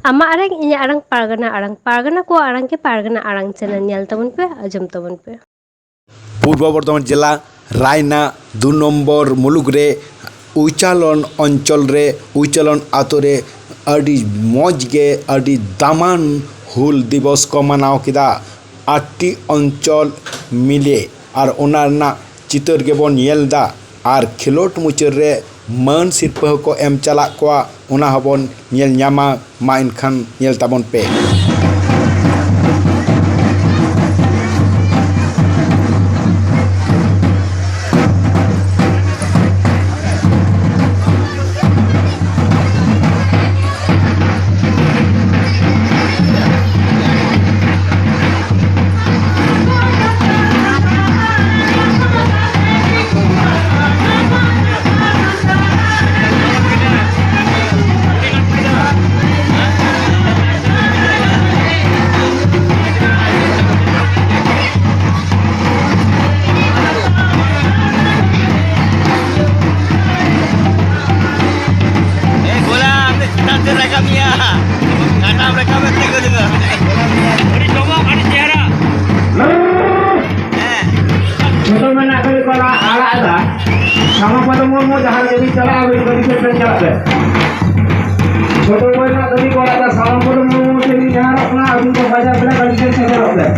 Ama arang inya arang pargana arang. Pargana ko arang ke pargana arang channel nyel tabon pe ajom tabon pe. পূর্ব বর্ধমান জেলা রায়না 2 নম্বর মুলুগরে উইচালন অঞ্চলরে উইচালন আতরে আডি মজগে আডি দামান হুল দিবস কো মানাও কিদা 8টি অঞ্চল মিলে আর ওনার না চিতর গেবন নিয়েলদা আর খেলোট মুচরে মান সিরপা কো এম চালা কোয়া ওনা হবন নিয়েল ᱧᱟᱢᱟ মা ইনখান নিয়েল তাবন pay sama pada mau jalan jadi cara bagi kita jalan. Foto mana tadi kalau ada sama pada mau jadi jalan apa aku tu baca bela bagi kita jalan.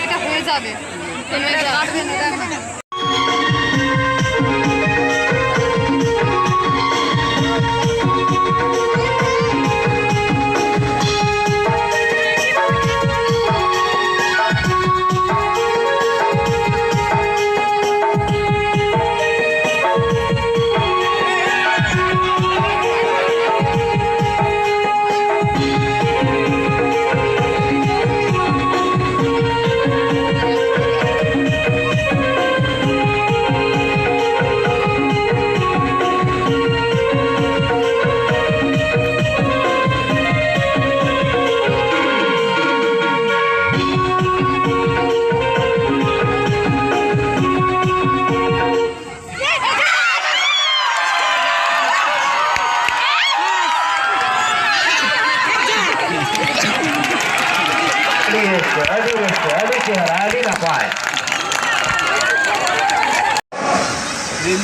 এটা হয়ে যাবে কাটবে না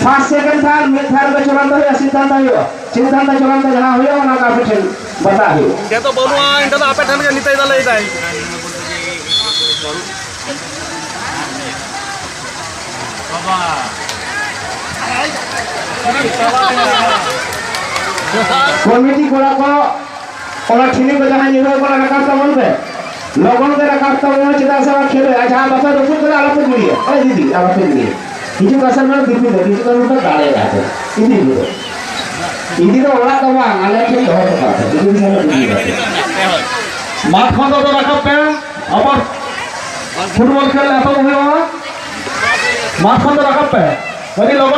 First, second, third, mid, third का चलन तो है सिद्धांत है यो सिद्धांत चलन तो जहाँ हुआ ना काफी ठन बता ही ये तो बोलूँ इनका तो आपे ठन के नीचे इधर ले जाए कमेटी कोड़ा को और ठिनी को जहाँ निरो को रखा था बोल पे लोगों के रखा था वो चिता से खेले अच्छा बता दो कुछ आलाप करिए अरे दीदी आलाप करिए itu kasar mana tipu itu kan udah kale ya ini tuh orang tuh bang ada yang jauh banget itu mana begini माठ खंड तो रखा पे अपर फुटबॉल खेल ऐसा हुआ माठ खंड रखा पे वही लोग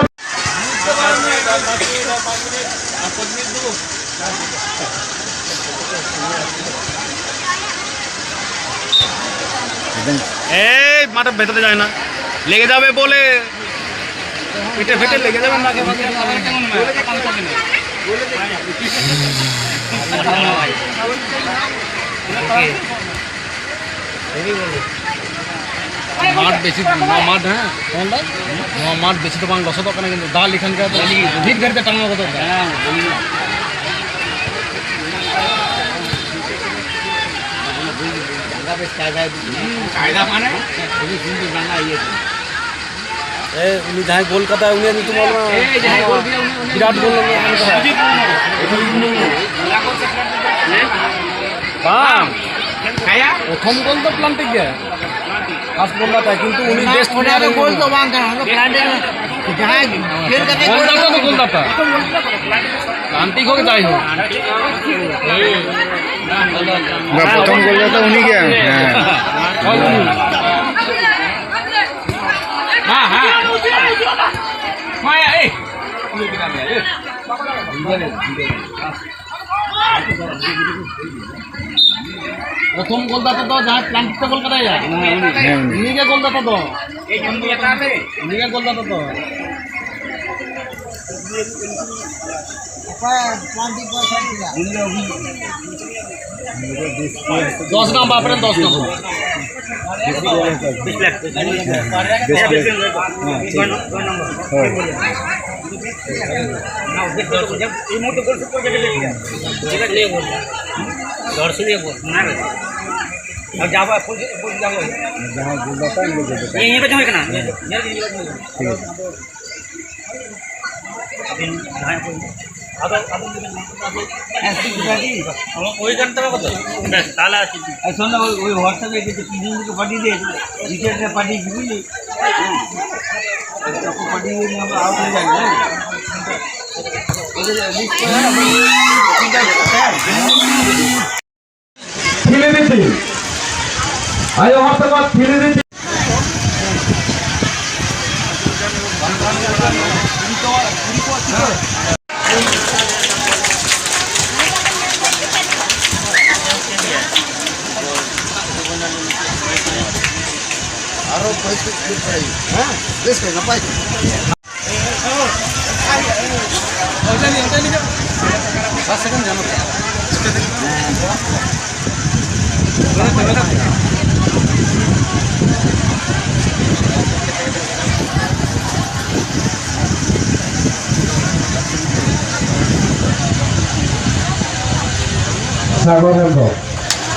ए माठ भीतर जाए ना लेके जावे बोले पिटे फिटे लेके जावे ना के माठ बेसी माठ है माठ बेसी तो बांग लसो तो करने के दाल लिखन का तो भीत घर के टांगा को तो कायदा माने ए उन्हीं जहाँ बोल करता है उन्हें तुम विराट बोल प्रथम गोल तो प्लांटिक है फास्ट बोल रहा था किंतु उन्हीं बेस्ट गोल तो वहाँ गोल था प्लांटिक हो जाए हो प्रथम गोल तो उन्हीं के हाँ हाँ माया प्रथम गोलदाता तो जहाँ प्लांटिक का गोल कराया उन्हीं के गोलदाता तो उन्हीं के गोलदाता तो दस नाम बापरे 10 नाम ওই গানটা কত বেশ তালা আছে এখন না ওই হোয়াটসঅ্যাপে যে তিনজন দিকে পাঠিয়ে দিয়ে রিচার্জে পাঠিয়ে দিবি তো পাঠিয়ে দিয়ে আমরা আউট হয়ে যাবে না ওদের লিস্ট করে আমরা ফেলে দিতে আয় হোয়াটসঅ্যাপ ফেলে দিতে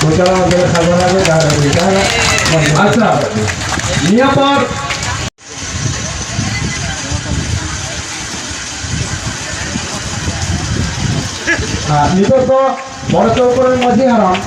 Ucalan untuk saudara kita ada bicara. Masa niya por nito to boro chowkor maji haram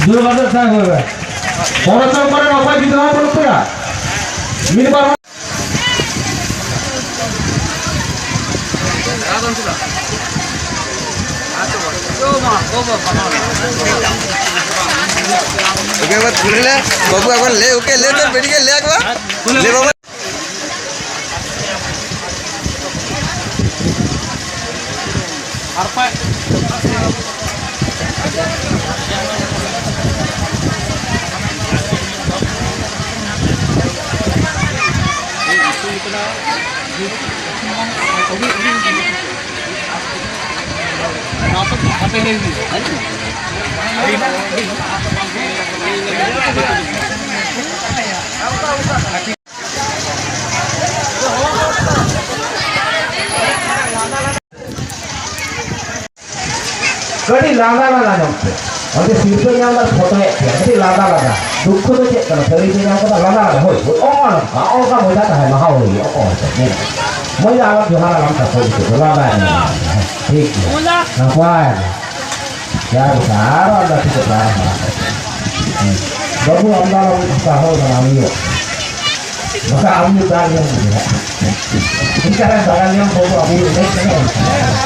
dua batas saya boleh. Orang chowkor apa gitu apa itu ya? Minimal okay बात खुल ले बाबू अगर ले ओके ले तो बेटी के ले एक बार ले बाबू Arpa. कड़ी लादा लादा जमते और सिर्फ यहाँ पर फोटो है कड़ी लादा लादा दुख तो चेक करना सभी चीज़ यहाँ पर लादा लादा हो और का मजा है महा हो रही और नहीं मजा आवाज़ जो हमारा लंका हो तो लादा है ठीक है ना पाए क्या बेकार और बाकी तो बाहर हमारा बाबू अम्मा का हो ना आमियो मका आमियो दाल yang ini kan barang yang bawa abu ini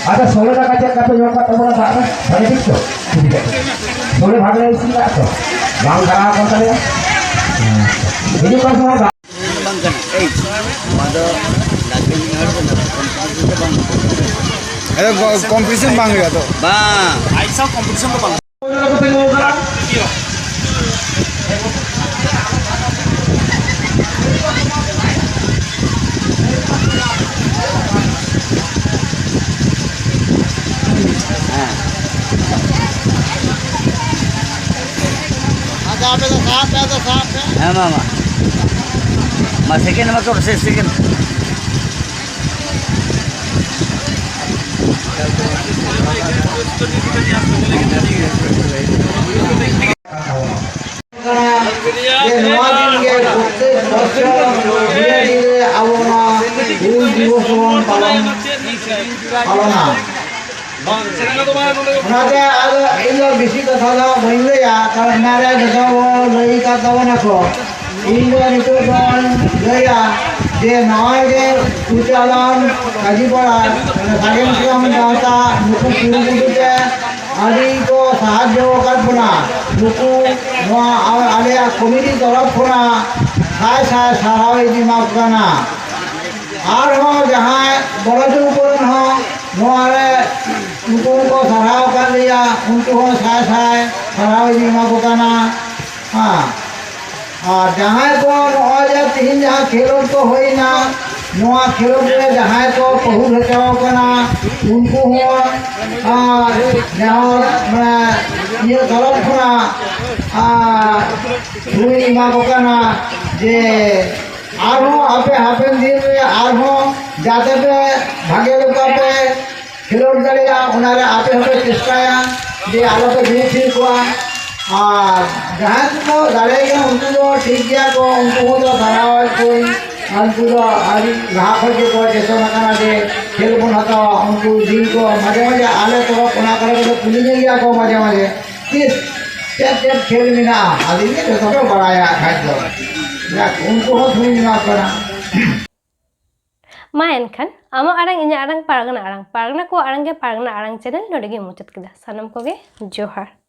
ada soalnya nak ajak kata yang kata mana tak ada, ada itu. Soalnya भागने इसलिए आता है, गांव खराब होता है। ini kan semua bang. बंकन ए मादो लागे नहीं हर बंदा अरे कंपटीशन बांग गया तो बा ऐसा कंपटीशन तो बांग हाँ मामा मा सेकेंड नंबर तो सेकेंड बेसी कथा बी लैया कारण लई को इन लैया जे नॉय जे उचालन काजीपाड़ा सागेन सिगाम गावता नुकु कुरुकुटे आदि को साहाय्य बना नुकु आले कमिटी तरफ साय साय साराव इदिमाकना और जहाँ बड़ा नोरे नुकु को साराव कर लिया उनको साय साय साराव इदिमाकना हाँ और जहाँ को नॉय तीन जहाँ खेलों को होइना नोआ खेलों में जहाँ को पहु भेटावकना उनको जहाँ ये तरफ हुई इमाकना जे आपे हापेन दिन में जाते पे भागे लोका पे खेलोड दाड़िया उनारे आपे हपे चेष्टाया जे आलो पे बेनिफिट को और जहाँ को दाड़ेगा उनको तो ठीक गया को उनको तो धराव कोई उनको तो आज रहा खर्चे को जैसे मकाना दे खेल बन हता उनको दिन को मजे मजे आले तो कोना करे तो पुलिस गया को मजे मजे किस चेप खेल में ना आदि ने तो सब बढ़ाया खाद्य उनको हो थोड़ी ना करा मा एनखान आमा आरांग इन्या आरांग पारगाना को आरांग के पारगाना आरांग चैनल नोडे गे मुचाद केदा सानम को गे जोहार।